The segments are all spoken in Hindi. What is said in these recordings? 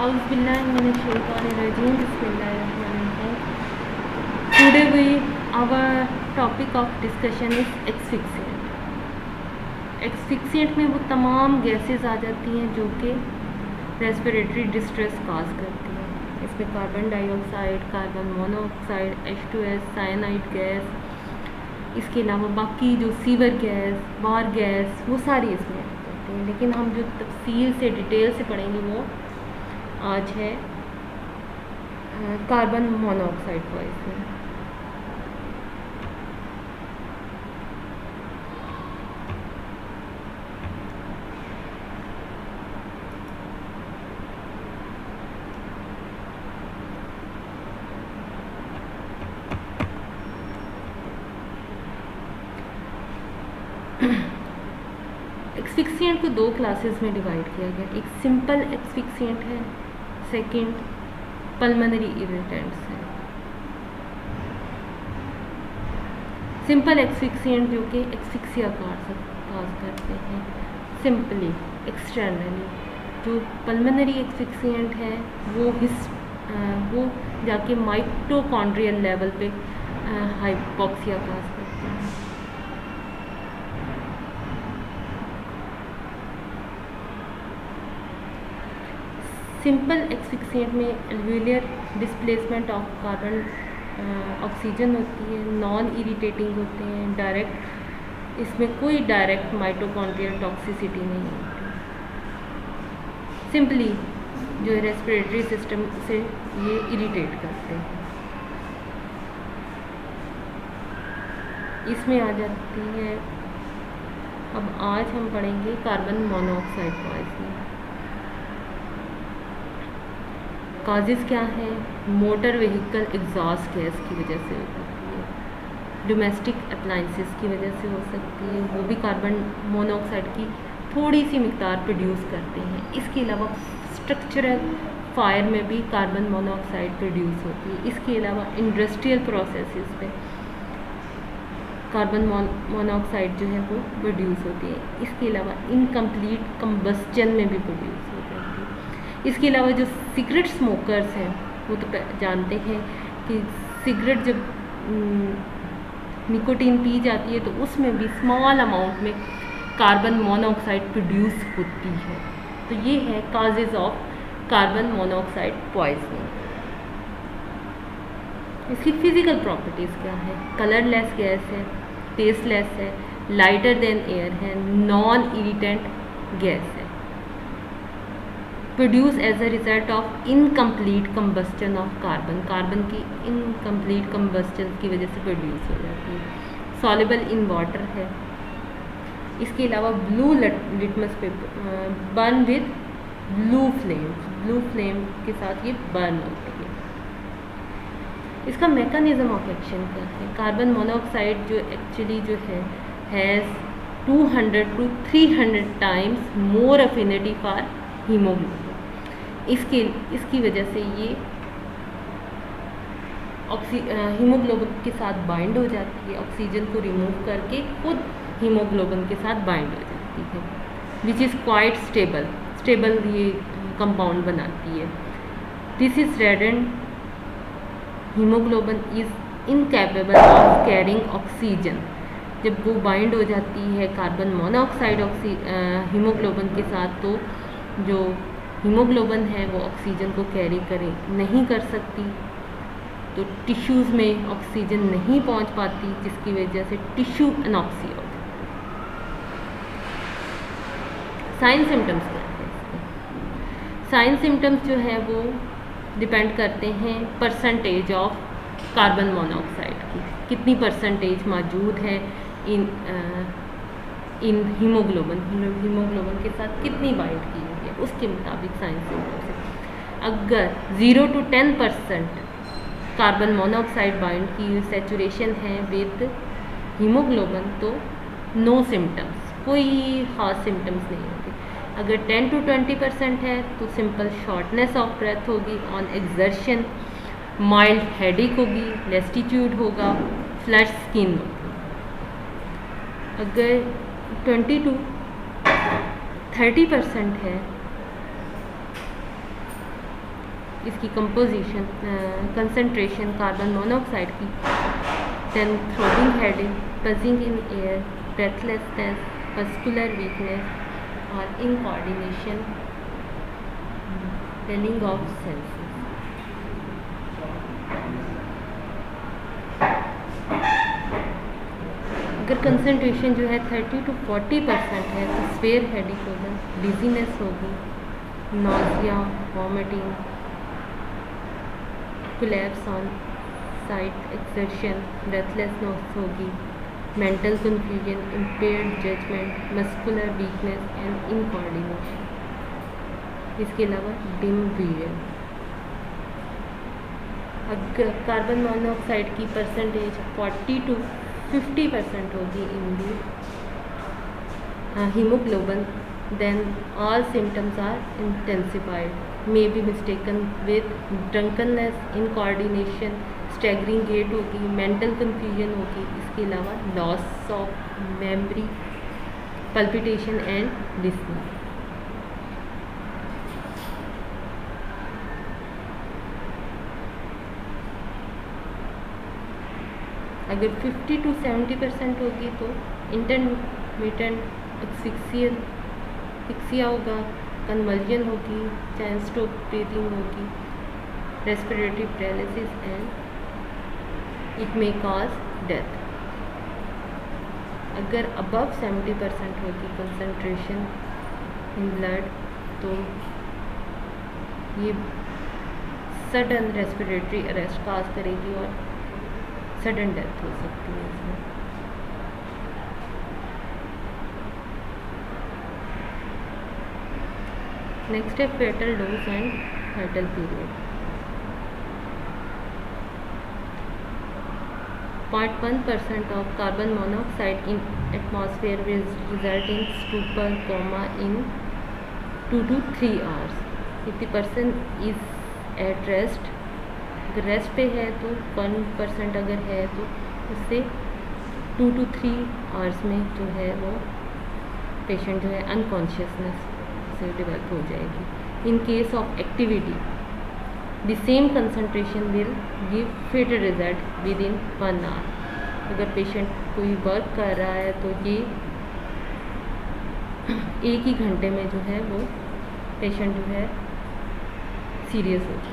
Auzubillahiminash-shaytanir-rajim. Bismillahir-rahmanir-rahim. Our topic of discussion is asphyxiant. Asphyxiant में वो तमाम गैसेस आ जाती हैं जो कि रेस्पिरेटरी डिस्ट्रेस काज करती हैं. इसमें carbon dioxide, carbon monoxide, H2S, cyanide gas, इसके अलावा बाकी जो सीवर गैस, बार गैस, वो सारी इसमें आ जाती हैं. लेकिन हम जो तफसील से डिटेल से पढ़ेंगे वो आज है कार्बन मोनोऑक्साइड पॉइजनिंग. एक्सफिक्सिएंट को दो क्लासेस में डिवाइड किया गया. एक सिंपल एक्सफिक्सिएंट है, सेकंड पल्मोनरी इरिटेंट्स है. सिंपल एक्सफिक्सिएंट जो कि एक्सफिक्सिया काज करते हैं सिंपली एक्सटर्नली. जो पल्मोनरी एक्सफिक्सिएंट है वो जाके माइटोकॉन्ड्रियल लेवल पे हाइपोक्सिया काज करते हैं. सिंपल एक्सफिक्सिएंट में alveolar displacement of carbon oxygen होती है, नॉन इरिटेटिंग होते हैं, डायरेक्ट इसमें कोई डायरेक्ट माइटोकॉन्ड्रियल टॉक्सिसिटी नहीं होती. सिंपली जो रेस्पिरेटरी सिस्टम से ये इरिटेट करते हैं. इसमें आ जाती है. अब आज हम पढ़ेंगे कार्बन मोनोऑक्साइड पॉइजनिंग. काजेस क्या हैं? मोटर व्हीकल एग्जॉस्ट गैस की वजह से हो सकती है, डोमेस्टिक अप्लाइंसेस की वजह से हो सकती है, वो भी कार्बन मोनोऑक्साइड की थोड़ी सी मिकदार प्रोड्यूस करते हैं. इसके अलावा स्ट्रक्चरल फायर में भी कार्बन मोनोऑक्साइड प्रोड्यूस होती है. इसके अलावा इंडस्ट्रियल प्रोसेसेस में कार्बन मोनोऑक्साइड जो है वो प्रोड्यूस होती है. इसके अलावा इनकम्प्लीट कंबस्चन में भी प्रोड्यूस होती है. इसके अलावा जो सिगरेट स्मोकर्स हैं वो तो जानते हैं कि सिगरेट जब निकोटीन पी जाती है तो उसमें भी स्मॉल अमाउंट में कार्बन मोनोऑक्साइड प्रोड्यूस होती है. तो ये है causes of carbon monoxide poisoning. इसकी फिजिकल प्रॉपर्टीज़ क्या है? कलरलेस गैस है, टेस्टलेस है, लाइटर देन एयर है, नॉन इरिटेंट गैस है, produce as a result of incomplete combustion of carbon. Carbon की इनकम्प्लीट कंबस्टन की वजह से प्रोड्यूस हो जाती है. सॉल्युबल इन वाटर है. इसके अलावा blue litmus paper burn with blue flame के साथ ये बर्न होती है. इसका मैकेनिज्म ऑफ एक्शन क्या है? कार्बन मोनोऑक्साइड जो एक्चुअली जो है has 200 to 300 times more affinity for haemoglobin. इसकी वजह से ये हीमोग्लोबिन के साथ बाइंड हो जाती है. ऑक्सीजन को रिमूव करके खुद हीमोग्लोबिन के साथ बाइंड हो जाती है, विच इज़ क्वाइट स्टेबल ये कंपाउंड बनाती है. This is rendered haemoglobin is incapable of carrying oxygen. जब वो बाइंड हो जाती है कार्बन मोनोऑक्साइड हीमोग्लोबिन के साथ तो जो हीमोग्लोबिन है वो ऑक्सीजन को कैरी नहीं कर सकती. तो टिश्यूज़ में ऑक्सीजन नहीं पहुंच पाती, जिसकी वजह से टिश्यू एनॉक्सिया होती है. साइन सिम्टम्स क्या है इसके? साइन सिम्टम्स जो है वो डिपेंड करते हैं परसेंटेज ऑफ कार्बन मोनोऑक्साइड की. कितनी परसेंटेज मौजूद है इन हीमोग्लोबिन के साथ कितनी बाइंड की हुई है, उसके मुताबिक साइन सिम्टम्स है. अगर 0 to 10% कार्बन मोनोऑक्साइड बाइंड की सैचुरेशन है विद हीमोग्लोबिन तो नो सिम्टम्स, कोई ख़ास सिम्टम्स नहीं होते. अगर 10 to 20% है तो सिंपल शॉर्टनेस ऑफ ब्रेथ होगी ऑन एक्सर्शन, माइल्ड हेडेक होगी, लेस्टिट्यूड होगा, फ्लैट स्किन होगी. अगर 20 to 30% है इसकी कंपोजिशन, कंसंट्रेशन कार्बन मोनोऑक्साइड की, then throbbing headache, buzzing in ear, breathlessness, muscular weakness और इनकोऑर्डिनेशन, टेलिंग ऑफ सेंसेस। अगर कंसंट्रेशन जो है 30 to 40% है तो स्वेयर हेडेक होगा, डिजीनेस होगी, nausea, vomiting, collapse on slight exertion, breathlessness होगी, mental confusion, impaired judgement, muscular weakness and incoordination. इसके अलावा डिम विजन। अगर कार्बन मोनोऑक्साइड की परसेंटेज 40 to 50% होगी इन दी hemoglobin, then all symptoms are intensified, may be mistaken with drunkenness, incoordination, staggering gait होगी, mental confusion होगी। इसके अलावा loss of memory, palpitation and dyspnea। अगर 50 to 70% होगी तो इंटरमिटेंट एक्सिक्सिया होगा, कन्वर्जन होगी, चैन स्टॉप ब्रीथिंग होगी, respiratory paralysis and it may cause death. अगर अबव 70% होगी कंसंट्रेशन इन ब्लड तो ये सडन रेस्पिरेटरी अरेस्ट कॉज करेगी और सडन डेथ हो सकती है इसमें। नेक्स्ट है fatal dose and fatal period. 0.1% of carbon monoxide in atmosphere will result in stupor, coma in 2 to 3 hours. If the person is at rest, अगर रेस्ट पे है तो 1% अगर है तो उससे 2 to 3 आवर्स में जो है वो पेशेंट जो है अनकॉन्शियसनेस से डेवलप हो जाएगी। In case of activity the same concentration will give fatal result within 1 hour. अगर पेशेंट कोई वर्क कर रहा है तो ये एक ही घंटे में जो है वो पेशेंट जो है सीरियस हो जाएगा।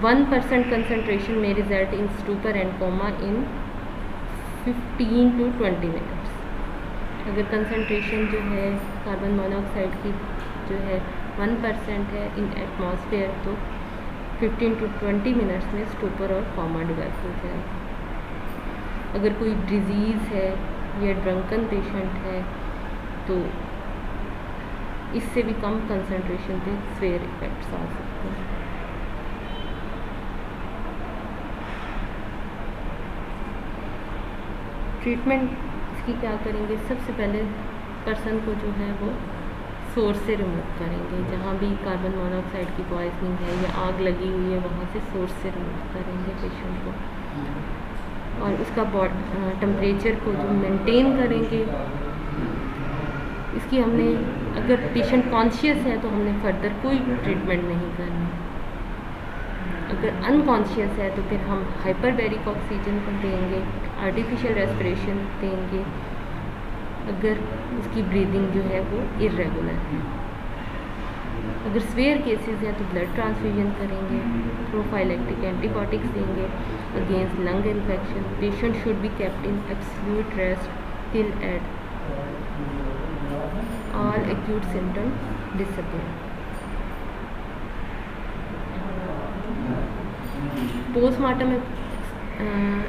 1% concentration may result in stupor and coma in 15 to 20 minutes। अगर कंसंट्रेशन जो है कार्बन मोनोऑक्साइड की जो है 1% है इन एटमॉस्फेयर तो 15 to 20 मिनट्स में स्टूपर और कॉमा डेवलप हो जाएगा। अगर कोई डिजीज़ है या ड्रंकन पेशेंट है तो इससे भी कम कंसंट्रेशन पे स्वेयर इफेक्ट्स आ सकते हैं। ट्रीटमेंट इसकी क्या करेंगे, सबसे पहले पर्सन को जो है वो सोर्स से रिमूव करेंगे। जहाँ भी कार्बन मोनोऑक्साइड की पॉइजनिंग है या आग लगी हुई है वहाँ से सोर्स से रिमूव करेंगे पेशेंट को, और उसका टेम्परेचर को जो मेंटेन करेंगे। इसकी हमने अगर पेशेंट कॉन्शियस है तो हमने फर्दर कोई ट्रीटमेंट नहीं करनी। अगर अनकॉन्शियस है तो फिर हम हाइपरबैरिक ऑक्सीजन को देंगे, आर्टिफिशियल रेस्पिरेशन देंगे अगर उसकी ब्रीदिंग जो है वो इर्रेगुलर है। अगर स्वेयर केसेस हैं तो ब्लड ट्रांसफ्यूजन करेंगे, प्रोफाइलेक्टिक एंटीबायोटिक्स देंगे against lung infection. Patient should be kept in absolute rest till at all acute symptom disappear. Postmortem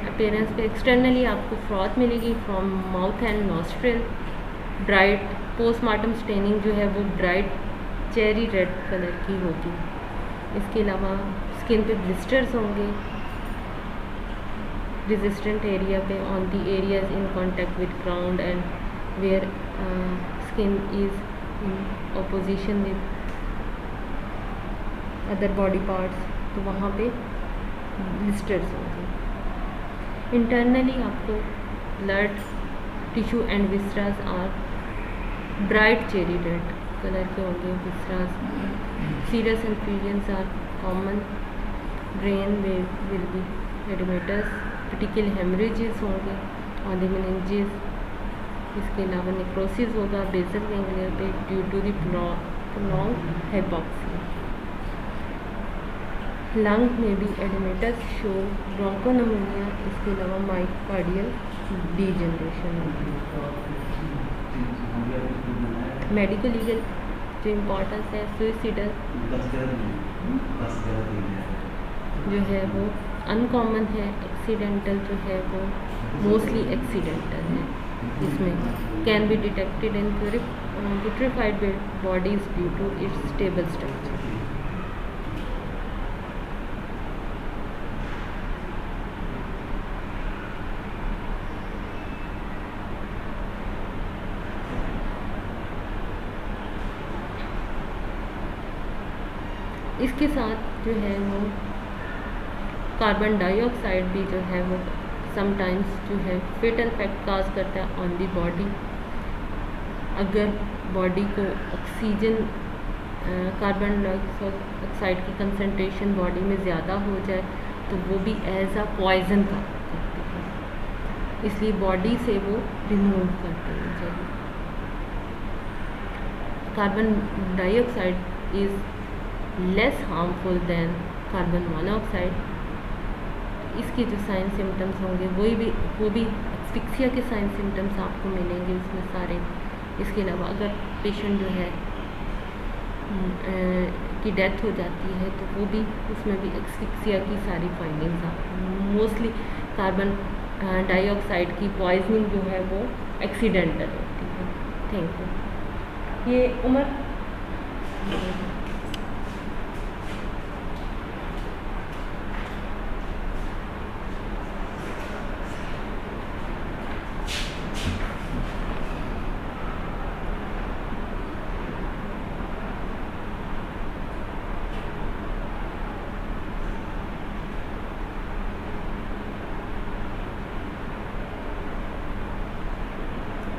appearance पे एक्सटर्नली आपको फ्रॉथ मिलेगी from mouth and nostril. Bright postmortem staining जो है वो ब्राइट चेरी रेड कलर की होगी। इसके अलावा स्किन पे ब्लिस्टर्स होंगे रेजिस्टेंट एरिया पे on the areas in contact with ground and where skin is in opposition with other body parts, तो वहाँ पे ब्लिस्टर्स होंगे। इंटरनली आपको blood tissue and viscera are bright cherry red colour के होंगे। दूसरा, serious effusions are common, brain will be oedematous, critical haemorrhages होंगे ऑन द मेनिंजेस। इसके अलावा नेक्रोसिस होगा बेसल गैंग्लिया पे due to the prolong hypoxia. Lung में भी एडिमेटस शो ब्रोंकोनिमोनिया। इसके अलावा माइकार्डियल डीजनरेशन होगी। मेडिकल लीगल जो इम्पोर्टेंस है, सुइसिडल जो है वो अनकॉमन है, एक्सीडेंटल जो है वो मोस्टली एक्सीडेंटल है। इसमें can be detected in putrefied bodies due to its stable structure. इसके साथ जो है वो कार्बन डाइऑक्साइड भी जो है वो समटाइम्स जो है फेटल इफेक्ट काज करता है ऑन दी बॉडी। अगर बॉडी को ऑक्सीजन कार्बन डाइऑक्साइड की कंसंट्रेशन बॉडी में ज़्यादा हो जाए तो वो भी एज अ पॉइजन काम करती है, इसलिए बॉडी से वो रिमूव कर देनी चाहिए। Carbon dioxide is less harmful than carbon monoxide. इसके जो साइन सिम्टम्स होंगे वो भी एस्फिक्सिया के साइन सिम्टम्स आपको मिलेंगे इसमें सारे। इसके अलावा अगर पेशेंट जो है की डेथ हो जाती है तो वो भी उसमें भी एस्फिक्सिया की सारी फाइंडिंग्स आपको। मोस्टली कार्बन डाइऑक्साइड की पॉइजनिंग जो है वो एक्सीडेंटल होती है। Thank you. ये उम्र